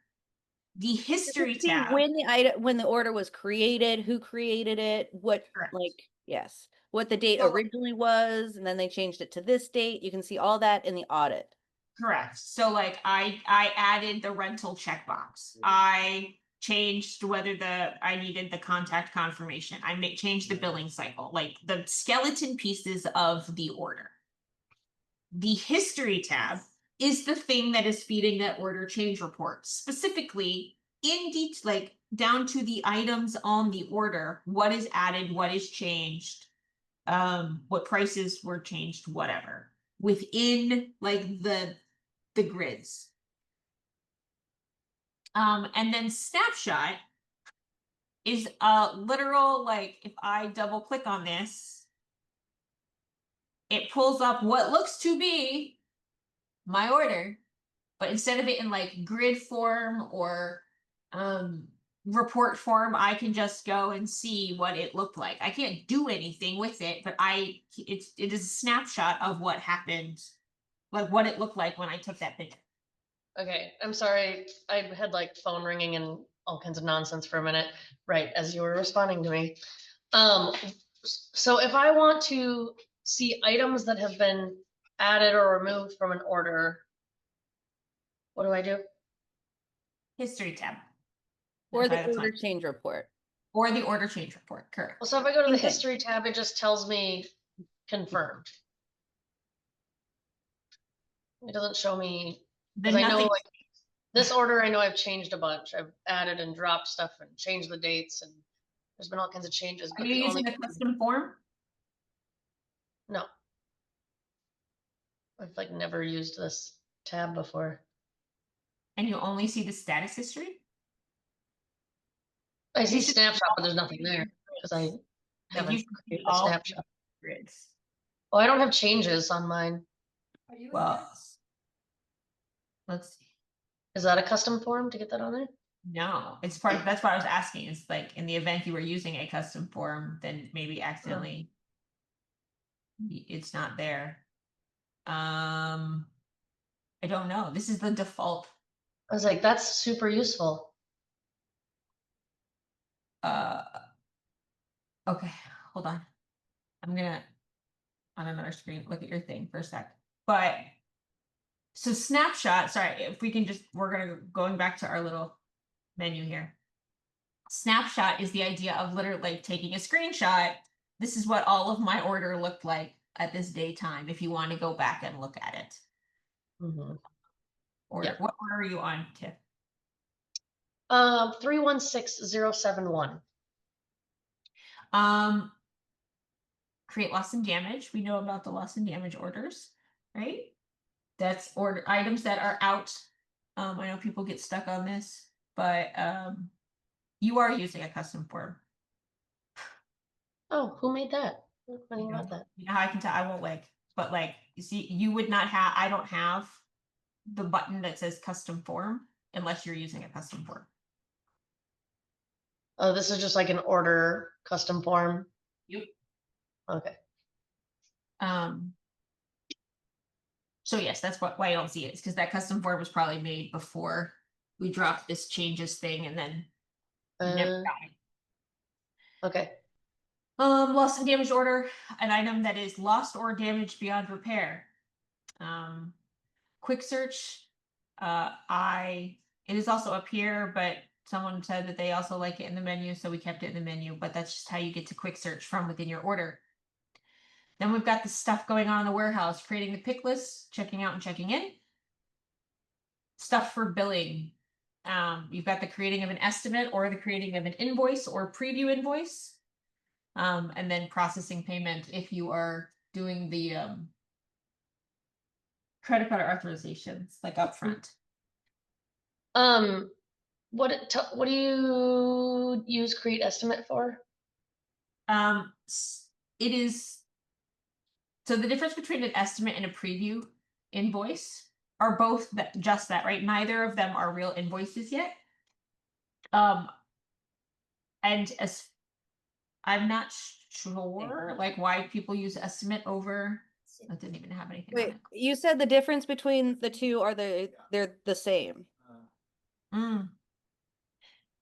The history See tab. when the order was created, who created it, what, Correct. like, yes, what the date So- originally was, and then they changed it to this date. You can see all that in the audit. Correct. So like I added the rental checkbox. I changed whether I needed the contact confirmation. I changed the billing cycle, like the skeleton pieces of the order. the history tab is the thing that is feeding that order change report, specifically in detail, like down to the items on the order, what is added, what is changed, what prices were changed, whatever, within like the grids. And then snapshot is a literal, like if I double click on this, it pulls up what looks to be my order, but instead of it in like grid form or report form, I can just go and see what it looked like. I can't do anything with it, but it is a snapshot of what happened, like what it looked like when I took that picture. Okay, I'm sorry. I had like phone ringing and all kinds of nonsense for a minute, right, as you were responding to me. So if I want to see items that have been added or removed from an order, what do I do? History tab. Or the That's order fine. change report. Or the order change report, correct. Well, so if I go to the Okay. history tab, it just tells me confirmed. It doesn't show me, Then because I know nothing. like this order, I know I've changed a bunch. I've added and dropped stuff and changed the dates, and there's been all kinds of changes. Are But you the using only a custom form? no, I've like never used this tab before. And you only see the status history? I see You should- snapshot, but there's nothing there because I Like, you haven't should see created a all snapshot. grids. Oh, I don't have changes on mine. Well, let's see. Is that a custom form to get that on there? No, it's part of, that's why I was asking. It's like in the event you were using a custom form, then maybe accidentally it's not there. I don't know. This is the default. I was like, that's super useful. Okay, hold on. I'm gonna on another screen look at your thing for a sec. But so snapshot, sorry, if we can just we're going back to our little menu here. Snapshot is the idea of literally like taking a screenshot. This is what all of my order looked like at this daytime if you want to go back and look at it. Order. Yeah. What order are you on, Tiff? 316071. Create loss and damage. We know about the loss and damage orders, right? That's order items that are out. I know people get stuck on this, but you are using a custom form. Oh, who made that? I You didn't know, know that. you know how I can tell. I won't like, but like, you see, you would not have. I don't have the button that says custom form unless you're using a custom form. Oh, this is just like an order custom form. Yep. Okay. So yes, that's why I don't see it. It's because that custom form was probably made before we dropped this changes thing and then never got it. Okay. Lost and damaged order, an item that is lost or damaged beyond repair. Quick search. It is also up here, but someone said that they also like it in the menu, so we kept it in the menu, but that's just how you get to quick search from within your order. Then we've got the stuff going on in the warehouse, creating the pick list, checking out and checking in. Stuff for billing. You've got the creating of an estimate or the creating of an invoice or preview invoice. And then processing payment if you are doing the credit card authorizations, like upfront. What do you use create estimate for? It is so the difference between an estimate and a preview invoice are both just that, right? Neither of them are real invoices yet. And as I'm not sure like why people use estimate over. I didn't even have anything. Wait, on it. you said the difference between the two are they're the same.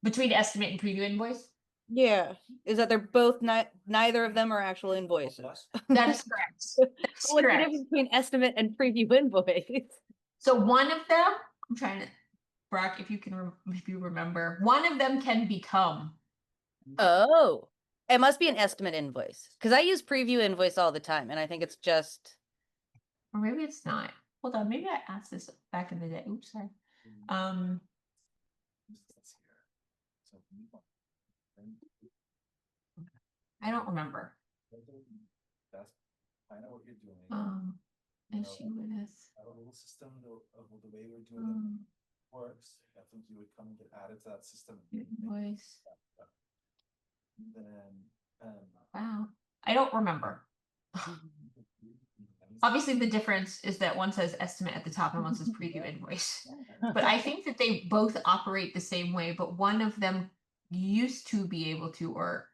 Between estimate and preview invoice? Yeah, is that they're both neither of them are actual invoices. That is correct. That's What's the correct. difference between estimate and preview invoice? So one of them, I'm trying to, Brock, if you can, if you remember, one of them can become. Oh, it must be an estimate invoice because I use preview invoice all the time, and I think it's just Or maybe it's not. Hold on, maybe I asked this back in the day. Oops, sorry. Um, I don't remember. I know what you're doing. Issue with Our little system of the way we're doing it works. I think you would come and get added to that system. invoice. Then, Wow, I don't remember. Obviously, the difference is that one says estimate at the top and one says preview invoice. But I think that they both operate the same way, but one of them used to be able to or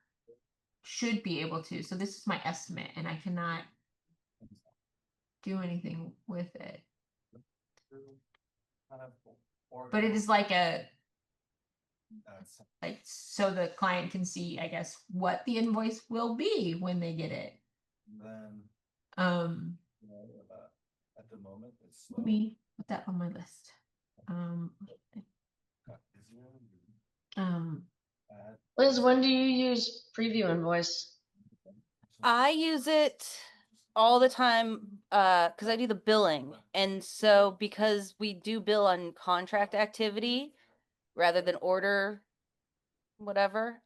should be able to. So this is my estimate and I cannot do anything with it. But it is like so the client can see, I guess, what the invoice will be when they get it. Then at the moment it's slow. Let me put that on my list. Liz, when do you use preview invoice? I use it all the time because I do the billing. And so because we do bill on contract activity rather than order whatever,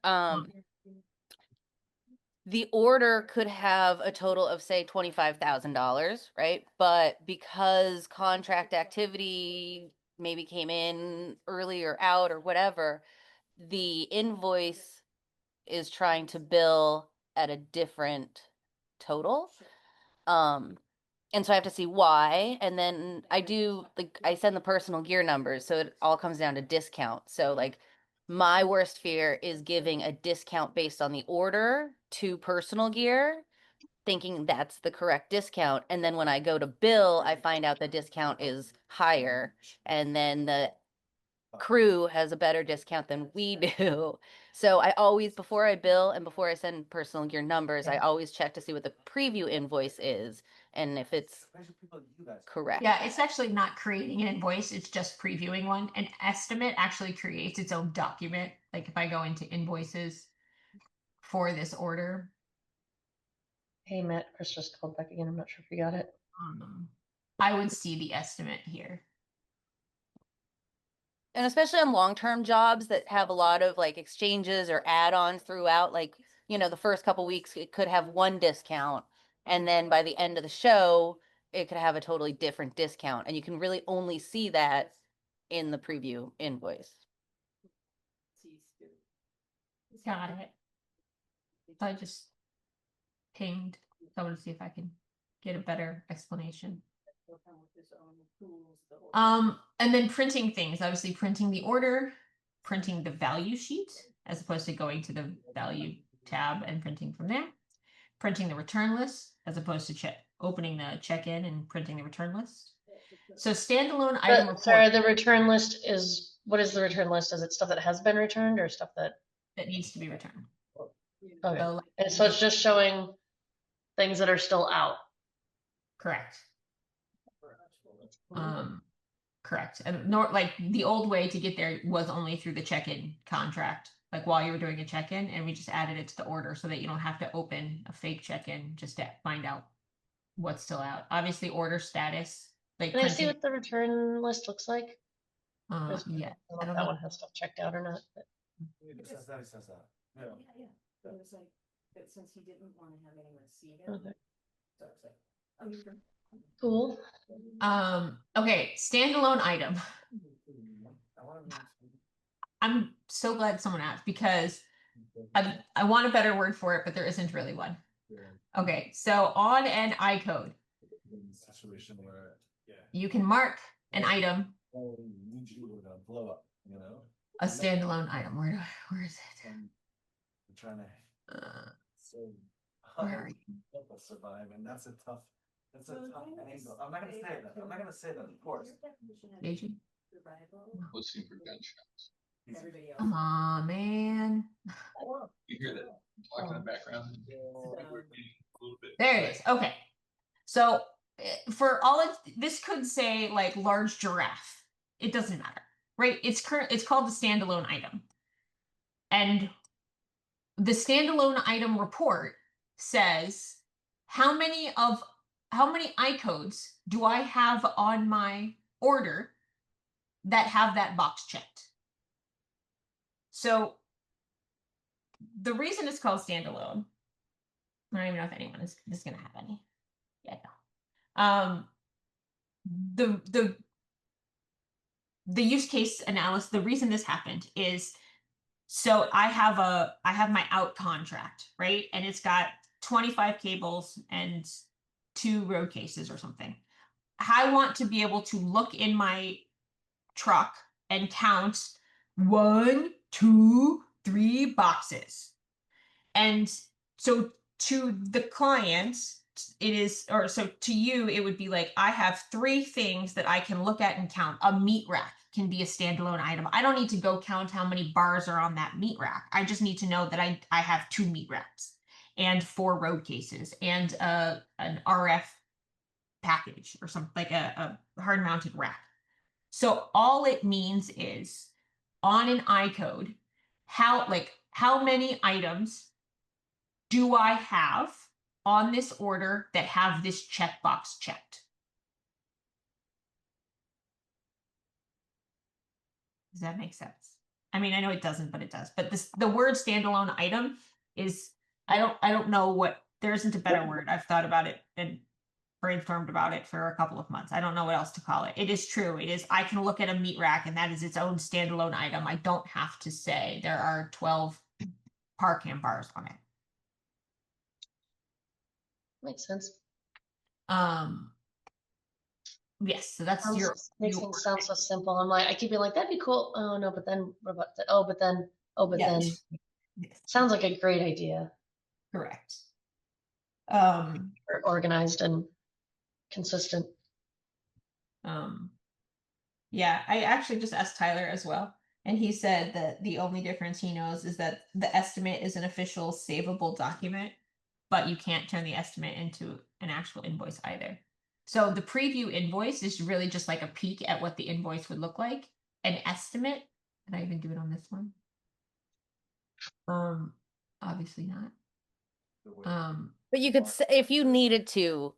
the order could have a total of say $25,000, right? But because contract activity maybe came in early or out or whatever, the invoice is trying to bill at a different total. And so I have to see why. And then I send the personal gear numbers. So it all comes down to discount. So like my worst fear is giving a discount based on the order to personal gear, thinking that's the correct discount. And then when I go to bill, I find out the discount is higher. And then the crew has a better discount than we do. So I always, before I bill and before I send personal gear numbers, I always check to see what the preview invoice is and if it's correct. Yeah, it's actually not creating an invoice, it's just previewing one. An estimate actually creates its own document. Like if I go into invoices for this order. Hey, Matt, Chris just called back again. I'm not sure if you got it. I would see the estimate here. And especially on long-term jobs that have a lot of like exchanges or add-ons throughout, like, you know, the first couple weeks it could have one discount. And then by the end of the show, it could have a totally different discount. And you can really only see that in the preview invoice. Got it. So I just pinged someone to see if I can get a better explanation. And then printing things, obviously printing the order, printing the value sheet, as opposed to going to the value tab and printing from there. Printing the return list, as opposed to opening the check-in and printing the return list. So standalone item report. Sorry, the return list is, what is the return list? Is it stuff that has been returned or stuff that needs to be returned? Okay. So, And so it's just showing things that are still out. Correct. Correct. And nor like the old way to get there was only through the check-in contract, like while you were doing a check-in, and we just added it to the order so that you don't have to open a fake check-in just to find out what's still out. Obviously, order status. Like, Can I see what the return list looks like? Yeah, I don't know if that one has stuff checked out or not. But... It says that. Yeah. It was like that since he didn't want to have anyone see it. Okay. So it's like, oh, you're done. Cool. Okay, standalone item. I'm so glad someone asked because I want a better word for it, but there isn't really one. Okay, so on an iCode, you can mark an item Blow up, you know? a standalone item. Where is it? I'm trying to Where are you? help us survive, and that's a tough angle. I'm not gonna say that. I'm not gonna say that, of course. AJ? Listening for gunshots. Come on, man. You hear that talk in the background? There it is. Okay. So for all of this could say like large giraffe. It doesn't matter, right? It's called the standalone item. And the standalone item report says how many of I codes do I have on my order that have that box checked? So the reason it's called standalone, I don't even know if anyone is going to have any. Yeah, no. The use case analysis, the reason this happened is, so I have my out contract, right? And it's got 25 cables and 2 road cases or something. I want to be able to look in my truck and count 1, 2, 3 boxes. And so to the client, it is, or so to you, it would be like, I have 3 things that I can look at and count. A meat rack can be a standalone item. I don't need to go count how many bars are on that meat rack. I just need to know that I have 2 meat racks and 4 road cases and an RF package or something, like a hard mounted rack. So all it means is on an iCode, how many items do I have on this order that have this checkbox checked? Does that make sense? I mean, I know it doesn't, but it does. But the word standalone item is, I don't know what, there isn't a better word. I've thought about it and brainstormed about it for a couple of months. I don't know what else to call it. It is true. It is, I can look at a meat rack and that is its own standalone item. I don't have to say there are 12 Parcam bars on it. Makes sense. Yes, so that's Makes things sound so simple. I'm like, I keep being like, that'd be cool. Oh no, but then what about that? Oh, but then, then. Yes, Sounds like a great idea. correct. Or organized and consistent. Yeah, I actually just asked Tyler as well, and he said that the only difference he knows is that the estimate is an official savable document, but you can't turn the estimate into an actual invoice either. So the preview invoice is really just like a peek at what the invoice would look like. An estimate, did I even do it on this one? Obviously not. But you could, if you needed to,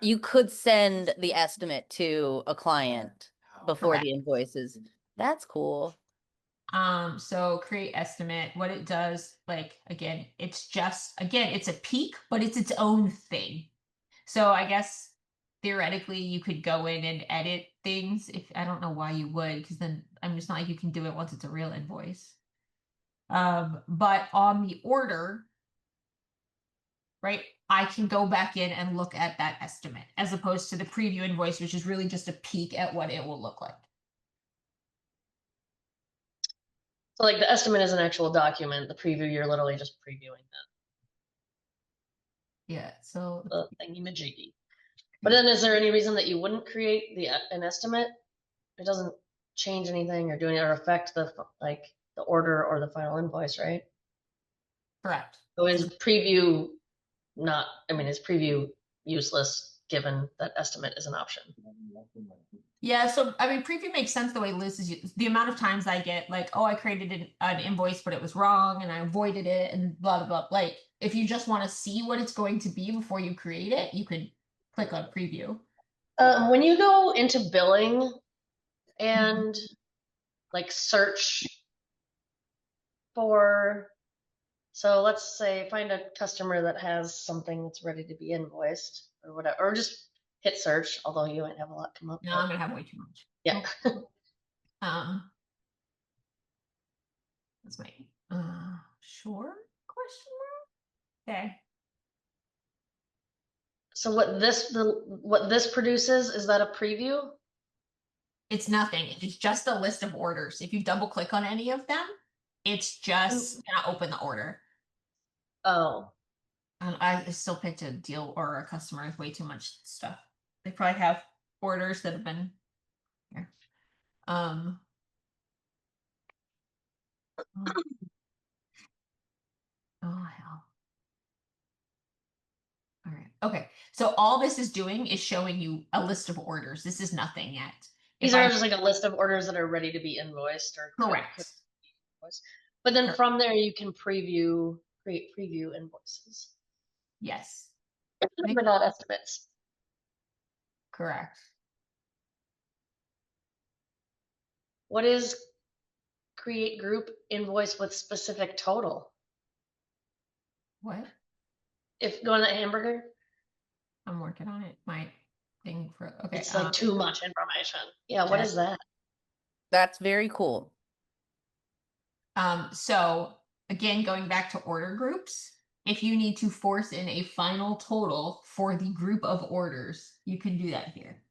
you could send the estimate to a client before Correct. the invoices. That's cool. So create estimate, what it does, like, again, it's a peak, but it's its own thing. So I guess theoretically you could go in and edit things. If I don't know why you would, because then I mean, it's not like you can do it once it's a real invoice. But on the order, right, I can go back in and look at that estimate as opposed to the preview invoice, which is really just a peek at what it will look like. So like the estimate is an actual document. The preview, you're literally just previewing Yeah, so the thingy-majiggy. But then is there any reason that you wouldn't create an estimate? It doesn't change anything or do anything or affect the order or the final invoice, right? correct. So is preview is preview useless given that estimate is an option? Yeah, so I mean, preview makes sense the way Liz is. The amount of times I get like, oh, I created an invoice, but it was wrong, and I avoided it, and blah blah blah. Like, if you just want to see what it's going to be before you create it, you could click on preview. When you go into billing and like search for, so let's say find a customer that has something that's ready to be invoiced or whatever, or just hit search, although you might have a lot come up. No, I'm gonna have way too much. Yeah. That's my sure question mark. Okay. So what this produces, is that a preview? It's nothing. It's just a list of orders. If you double click on any of them, it's just gonna open the order. Oh. I still picked a deal or a customer with way too much stuff. They probably have orders that have been here. Oh hell. All right. Okay. So all this is doing is showing you a list of orders. This is nothing yet. These are just like a list of orders that are ready to be invoiced or correct. But then from there you can create preview invoices. Yes. But not estimates. Correct. What is create group invoice with specific total? What? If going to hamburger, I'm working on it. My thing for okay. it's like too much information. Yeah, what is that? That's very cool. So again, going back to order groups, if you need to force in a final total for the group of orders, you can do that here.